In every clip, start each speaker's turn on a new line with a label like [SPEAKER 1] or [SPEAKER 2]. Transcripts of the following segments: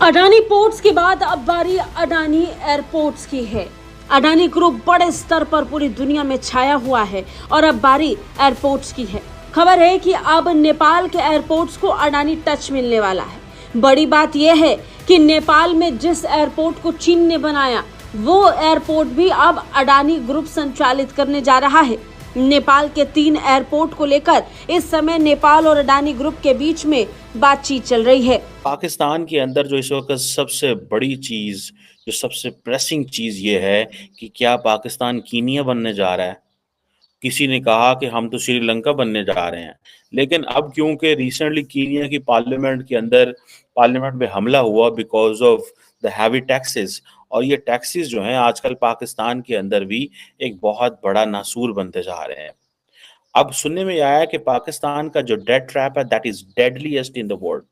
[SPEAKER 1] Adani ports के बाद अब बारी अडानी एयरपोर्ट्स की है। अडानी ग्रुप बड़े स्तर पर पूरी दुनिया में छाया हुआ है और अब बारी एयरपोर्ट्स की है। खबर है कि अब नेपाल के एयरपोर्ट्स को अडानी टच मिलने वाला है। बड़ी बात यह है कि नेपाल में जिस एयरपोर्ट को चीन ने बनाया वो एयरपोर्ट भी अब अडानी ग्रुप संचालित करने जा रहा है। नेपाल के 3 एयरपोर्ट को लेकर इस समय नेपाल और अडानी ग्रुप के बीच में बातचीत चल रही है।
[SPEAKER 2] पाकिस्तान के अंदर जो इस वक्त सबसे बड़ी चीज, जो सबसे प्रेसिंग चीज ये है कि क्या पाकिस्तान कीनिया बनने जा रहा है। किसी ने कहा कि हम तो श्रीलंका बनने जा रहे हैं, लेकिन अब क्योंकि रिसेंटली कीनिया की पार्लियामेंट में हमला हुआ because of the heavy taxes, और ये टैक्सेस जो हैं आजकल पाकिस्तान के अंदर भी एक बहुत बड़ा नासूर बनते जा रहे हैं। अब सुनने में आया कि पाकिस्तान का जो डेट ट्रैप है that is deadliest in the world.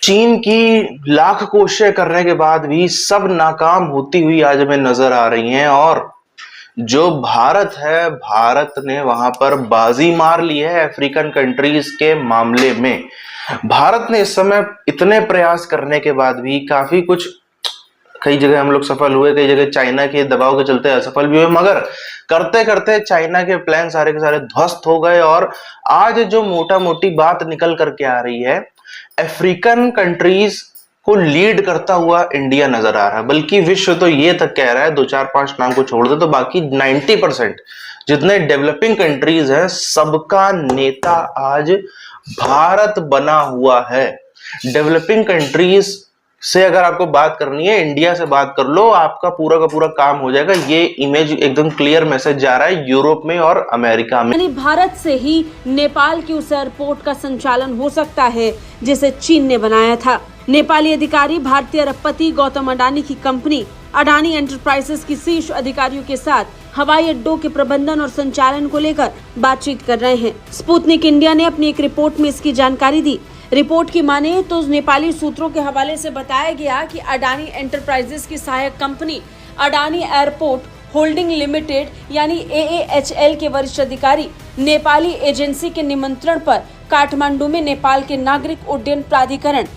[SPEAKER 3] चीन की लाख कोशिशें करने के बाद भी सब नाकाम होती हुई आज हमें नजर आ रही हैं। और जो भारत है, भारत ने वहां पर बाजी मार ली है अफ्रीकन कंट्रीज के मामले में। भारत ने इस समय इतने प्रयास करने के बाद भी काफी कुछ, कई जगह हम लोग सफल हुए, कई जगह चाइना के दबाव के चलते असफल भी हुए, मगर करते करते चाइना के प्लान सारे के सारे ध्वस्त हो गए। और आज जो मोटा मोटी बात निकल करके आ रही है, अफ्रीकन कंट्रीज को लीड करता हुआ इंडिया नजर आ रहा है। बल्कि विश्व तो ये तक कह रहा है, 2-4-5 नाम को छोड़ दे तो बाकी 90% जितने डेवलपिंग कंट्रीज हैं सबका नेता आज भारत बना हुआ है। डेवलपिंग कंट्रीज से अगर आपको बात करनी है, इंडिया से बात कर लो, आपका पूरा का पूरा काम हो जाएगा। ये इमेज एकदम क्लियर मैसेज जा रहा है यूरोप में और अमेरिका में।
[SPEAKER 1] यानी भारत से ही नेपाल की उस एयरपोर्ट का संचालन हो सकता है जिसे चीन ने बनाया था। नेपाली अधिकारी भारतीय अरबपति गौतम अडानी की कंपनी अडानी एंटरप्राइजेस की शीर्ष अधिकारियों के साथ हवाई अड्डों के प्रबंधन और संचालन को लेकर बातचीत कर रहे हैं। स्पुतनिक इंडिया ने अपनी एक रिपोर्ट में इसकी जानकारी दी। रिपोर्ट की माने तो नेपाली सूत्रों के हवाले से बताया गया कि अडानी एंटरप्राइजेस की सहायक company Adani airport holding limited यानी AAHL के वरिष्ठ अधिकारी नेपाली एजेंसी के निमंत्रण पर काठमांडू में नेपाल के नागरिक उड्डयन प्राधिकरण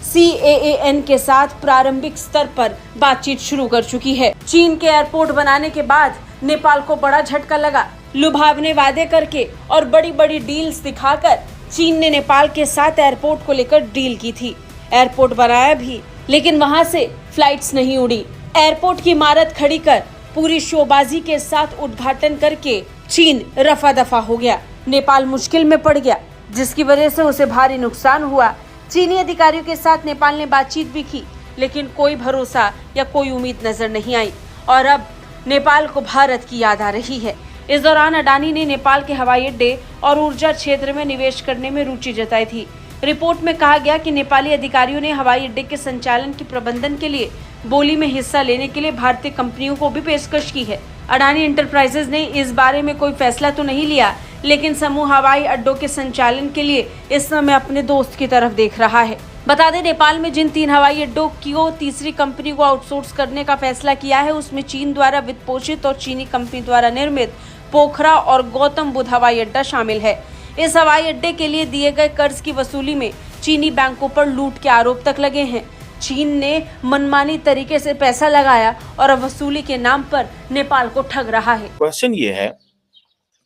[SPEAKER 1] CAAN के साथ प्रारंभिक स्तर पर बातचीत शुरू कर चुकी है। चीन के एयरपोर्ट बनाने के बाद नेपाल को बड़ा झटका लगा। लुभावने वादे करके और बड़ी बड़ी डील्स दिखाकर चीन ने नेपाल के साथ एयरपोर्ट को लेकर डील की थी। एयरपोर्ट बनाया भी, लेकिन वहां से फ्लाइट्स नहीं उड़ी। एयरपोर्ट की इमारत खड़ी कर पूरी शोबाजी के साथ उद्घाटन करके चीन रफा दफा हो गया। नेपाल मुश्किल में पड़ गया, जिसकी वजह से उसे भारी नुकसान हुआ। चीनी अधिकारियों के साथ नेपाल ने बातचीत भी की, लेकिन कोई भरोसा या कोई उम्मीद नजर नहीं आई और अब नेपाल को भारत की याद आ रही है। इस दौरान अडानी ने नेपाल के हवाई अड्डे और ऊर्जा क्षेत्र में निवेश करने में रुचि जताई थी। रिपोर्ट में कहा गया कि नेपाली अधिकारियों ने हवाई अड्डे के संचालन के प्रबंधन के लिए बोली में हिस्सा लेने के लिए भारतीय कंपनियों को भी पेशकश की है। अडानी एंटरप्राइजेज ने इस बारे में कोई फैसला तो नहीं लिया, लेकिन समूह हवाई अड्डों के संचालन के लिए इस समय अपने दोस्त की तरफ देख रहा है। बता दें, नेपाल में जिन 3 हवाई अड्डों की तीसरी कंपनी को आउटसोर्स करने का फैसला किया है, उसमें चीन द्वारा वित्त पोषित और चीनी कंपनी द्वारा निर्मित पोखरा और गौतम बुद्ध हवाई अड्डा शामिल है। इस हवाई अड्डे के लिए दिए गए कर्ज की वसूली में चीनी बैंकों पर लूट के आरोप तक लगे हैं। चीन ने मनमानी तरीके से पैसा लगाया और वसूली के नाम पर नेपाल को ठग रहा है।
[SPEAKER 2] क्वेश्चन ये है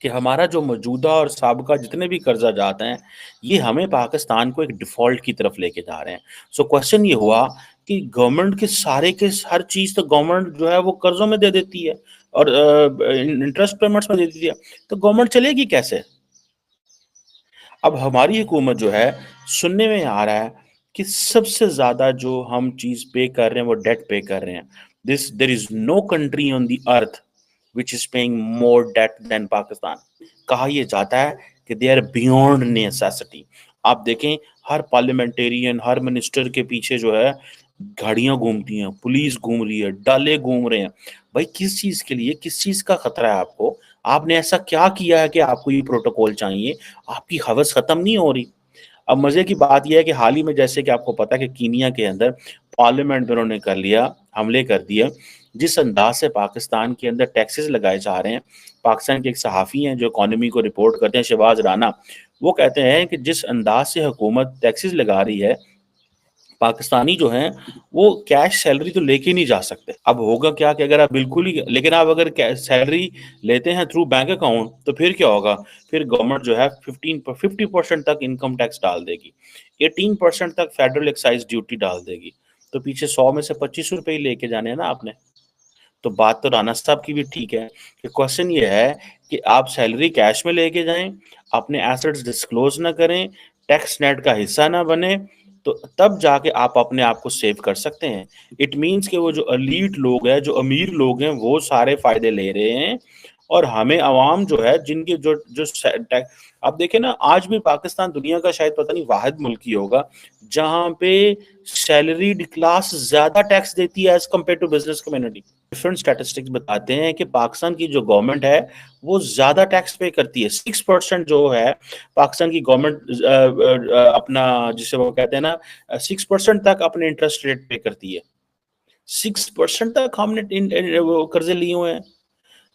[SPEAKER 2] कि हमारा जो मौजूदा और साबका जितने भी कर्जा जाते हैं, ये हमें पाकिस्तान को एक डिफॉल्ट की तरफ लेके जा रहे हैं। सो क्वेश्चन ये हुआ कि गवर्नमेंट के हर चीज तो गवर्नमेंट जो है वो कर्जों में दे देती है और इंटरेस्ट पेमेंट्स में दे देती है, तो गवर्नमेंट चलेगी कैसे। अब हमारी हुकूमत जो है, सुनने में आ रहा है कि सबसे ज्यादा जो हम चीज पे कर रहे हैं वो डेट पे कर रहे हैं। There is no country on the earth which is paying more debt than Pakistan. कहा यह जाता है कि they are beyond necessity। आप देखें, हर पार्लियामेंटेरियन, हर मिनिस्टर के पीछे जो है गाड़ियां घूमती हैं, पुलिस घूम रही है, डाले घूम रहे हैं। भाई किस चीज के लिए, किस चीज का खतरा है आपको? आपने ऐसा क्या किया है कि आपको ये प्रोटोकॉल चाहिए? आपकी हवस खत्म नहीं हो रही। अब मजे की बात यह है कि हाल ही में, जैसे कि आपको पता है कि कीनिया के अंदर पार्लियामेंट में उन्होंने कर लिया, हमले कर दिए। जिस अंदाज से पाकिस्तान के अंदर टैक्सेस लगाए जा रहे हैं, पाकिस्तान के एक सहाफ़ी हैं जो इकोनॉमी को रिपोर्ट करते हैं, शहबाज राना, वो कहते हैं कि जिस अंदाज से हुकूमत टैक्सेस लगा रही है, पाकिस्तानी जो हैं वो कैश सैलरी तो लेके नहीं जा सकते। अब होगा क्या कि अगर आप बिल्कुल ही, लेकिन आप अगर सैलरी लेते हैं थ्रू बैंक अकाउंट तो फिर क्या होगा, फिर गवर्नमेंट जो है 50% तक इनकम टैक्स डाल देगी, 18% तक फेडरल एक्साइज ड्यूटी डाल देगी। तो पीछे 100 में से 25 रुपए ही लेके जाने हैं ना आपने। तो बात तो राणा साहब की भी ठीक है कि क्वेश्चन ये है कि आप सैलरी कैश में लेके जाएं, अपने एसेट्स डिस्क्लोज ना करें, टैक्स नेट का हिस्सा ना बने, तो तब जाके आप अपने आप को सेव कर सकते हैं। इट मीन्स कि वो जो एलीट लोग हैं, जो अमीर लोग हैं, वो सारे फायदे ले रहे हैं और हमें आवाम जो है, जिनके जो जो आप देखें ना, आज भी पाकिस्तान दुनिया का शायद पता नहीं वाहिद मुल्क ही होगा जहां पे सैलरीड क्लास ज्यादा टैक्स देती है as compare to business community. Different statistics बताते हैं कि पाकिस्तान की जो गवर्नमेंट है वो ज्यादा टैक्स पे करती है। 6% जो है पाकिस्तान की गवर्नमेंट अपना, जिसे वो कहते हैं ना, 6% तक अपने इंटरेस्ट रेट पे करती है। 6% तक हमने वो कर्जे लिए हुए हैं।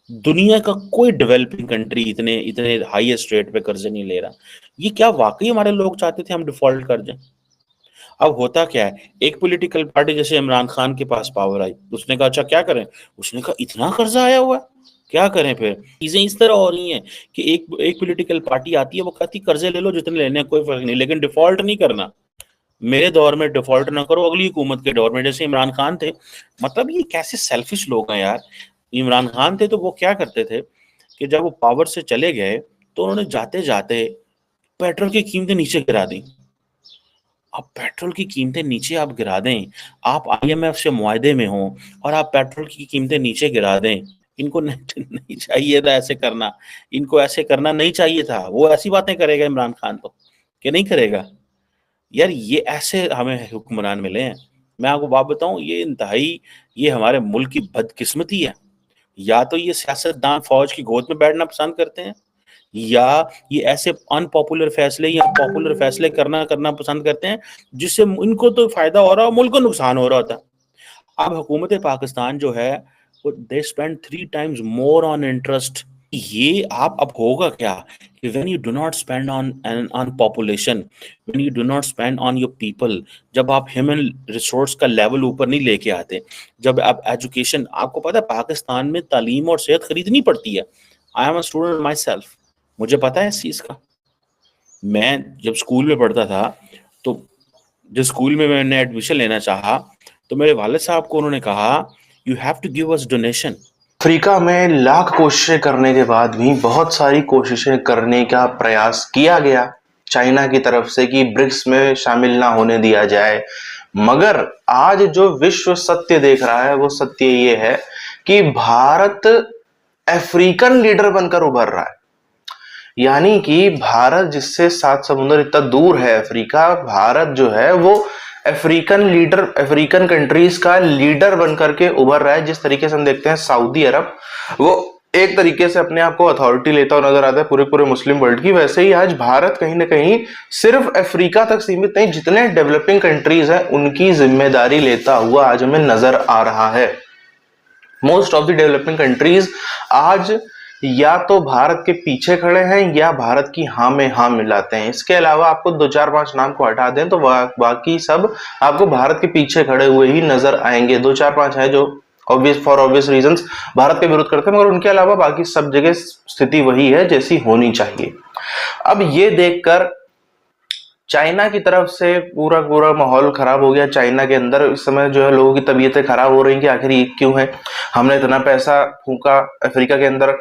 [SPEAKER 2] दुनिया का कोई डेवलपिंग कंट्री इतने इतने हाईएस्ट रेट पे कर्जे नहीं ले रहा। ये क्या वाकई हमारे लोग चाहते थे हम डिफॉल्ट कर जाएं? अब होता क्या है, एक पॉलिटिकल पार्टी जैसे इमरान खान के पास पावर आई, उसने कहा अच्छा क्या करें, उसने कहा इतना कर्जा आया हुआ है क्या करें। फिर चीजें इस तरह हो रही हैं कि एक पॉलिटिकल पार्टी आती है, वो कहती कर्जे ले लो जितने लेने हैं, कोई फर्क नहीं, लेकिन डिफॉल्ट नहीं करना। मेरे दौर में डिफॉल्ट ना करो, अगली हुकूमत के दौर में, जैसे इमरान खान थे। मतलब ये कैसे सेल्फिश लोग हैं यार। इमरान खान थे तो वो क्या करते थे कि जब वो पावर से चले गए तो उन्होंने जाते जाते पेट्रोल की कीमतें नीचे गिरा दी। अब पेट्रोल की कीमतें नीचे आप गिरा दें, आप आईएमएफ से मुआहदे में हो और आप पेट्रोल की कीमतें नीचे गिरा दें, इनको नहीं चाहिए था ऐसे करना, इनको ऐसे करना नहीं चाहिए था। वो ऐसी बातें करेगा इमरान खान तो, कि नहीं करेगा यार। ये ऐसे हमें हुक्मरान मिले हैं। मैं आपको बात बताऊं, ये इंतहाई, ये हमारे मुल्क की बदकिस्मती है। या तो ये सियासतदान फौज की गोद में बैठना पसंद करते हैं, या ये ऐसे अनपॉपुलर फैसले या पॉपुलर फैसले करना करना पसंद करते हैं जिससे इनको तो फायदा हो रहा हो, मुल्क को नुकसान हो रहा होता है। अब हुकूमत पाकिस्तान जो है वो they spend 3 times more on interest. ये आप, अब होगा क्या कि when you do not spend on population, when you do not spend on your people, जब आप ह्यूमन रिसोर्स का लेवल ऊपर नहीं लेके आते, जब आप एजुकेशन, आपको पता है पाकिस्तान में तालीम और सेहत खरीदनी पड़ती है। I am a student my self, मुझे पता है इस चीज़ का। मैं जब स्कूल में पढ़ता था तो जिस स्कूल में मैंने एडमिशन लेना चाहा तो मेरे वालिद साहब को उन्होंने कहा you have to give us donation.
[SPEAKER 3] Africa में लाख कोशिशें करने के बाद भी बहुत सारी कोशिशें करने का प्रयास किया गया चाइना की तरफ से कि ब्रिक्स में शामिल ना होने दिया जाए, मगर आज जो विश्व सत्य देख रहा है वो सत्य ये है कि भारत अफ्रीकन लीडर बनकर उभर रहा है। यानी कि भारत, जिससे 7 समुंदर इतना दूर है अफ्रीका, भारत जो है वो अफ्रीकन लीडर, अफ्रीकन कंट्रीज का लीडर बनकर के उभर रहा है। जिस तरीके से हम देखते हैं सऊदी अरब, वो एक तरीके से अपने आप को अथॉरिटी लेता हुआ नजर आता है पूरे पूरे मुस्लिम वर्ल्ड की, वैसे ही आज भारत कहीं ना कहीं सिर्फ अफ्रीका तक सीमित नहीं, जितने डेवलपिंग कंट्रीज हैं उनकी जिम्मेदारी लेता हुआ आज हमें नजर आ रहा है। Most of the developing countries आज या तो भारत के पीछे खड़े हैं या भारत की हाँ में हाँ मिलाते हैं। इसके अलावा आपको 2-4-5 नाम को हटा दें तो बाकी सब आपको भारत के पीछे खड़े हुए ही नजर आएंगे। 2-4-5 है जो फॉर ऑब्वियस रीजंस भारत के विरोध करते हैं, मगर उनके अलावा बाकी सब जगह स्थिति वही है जैसी होनी चाहिए। अब ये देखकर चाइना की तरफ से पूरा पूरा माहौल खराब हो गया। चाइना के अंदर इस समय जो है लोगों की तबीयतें खराब हो रही कि आखिर ये क्यों है, हमने इतना पैसा फूका अफ्रीका के अंदर,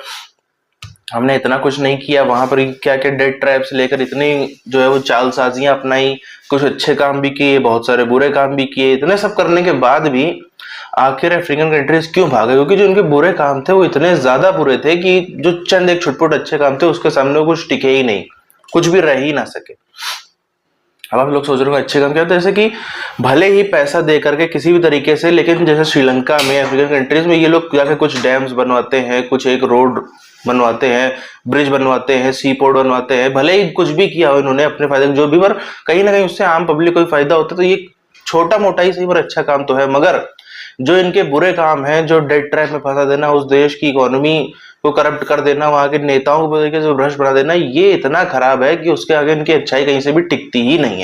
[SPEAKER 3] हमने इतना कुछ नहीं किया, वहां पर क्या क्या डेट ट्रैप से लेकर इतनी जो है वो चालसाजियां अपनाई, कुछ अच्छे काम भी किए, बहुत सारे बुरे काम भी किए। इतने सब करने के बाद भी आखिर अफ्रीकन कंट्रीज क्यों भागे? क्योंकि जो उनके बुरे काम थे वो इतने ज्यादा बुरे थे कि जो चंद एक छुटपुट अच्छे काम थे उसके सामने वो कुछ टिके ही नहीं, कुछ भी रह ही ना सके। अब आप लोग सोच रहे हो अच्छे काम क्या होते हैं, जैसे कि भले ही पैसा दे करके किसी भी तरीके से, लेकिन जैसे श्रीलंका में, अफ्रीकन कंट्रीज में ये लोग जाके कुछ डैम्स बनवाते हैं, कुछ एक रोड बनवाते हैं, ब्रिज बनवाते हैं, सी पोर्ट बनवाते हैं, भले ही कुछ भी किया हो इन्होंने अपने फायदे जो भी, पर कहीं ना कहीं उससे आम पब्लिक को फायदा होता है। तो ये छोटा मोटा ही सही पर अच्छा काम तो है, मगर जो इनके बुरे काम है, जो डेट ट्रैप में फंसा देना, उस देश की इकोनॉमी को करप्ट कर देना, वहां के नेताओं को तरीके से भ्रष्ट बना देना, ये इतना खराब है कि उसके आगे इनकी अच्छाई कहीं से भी टिकती ही नहीं है।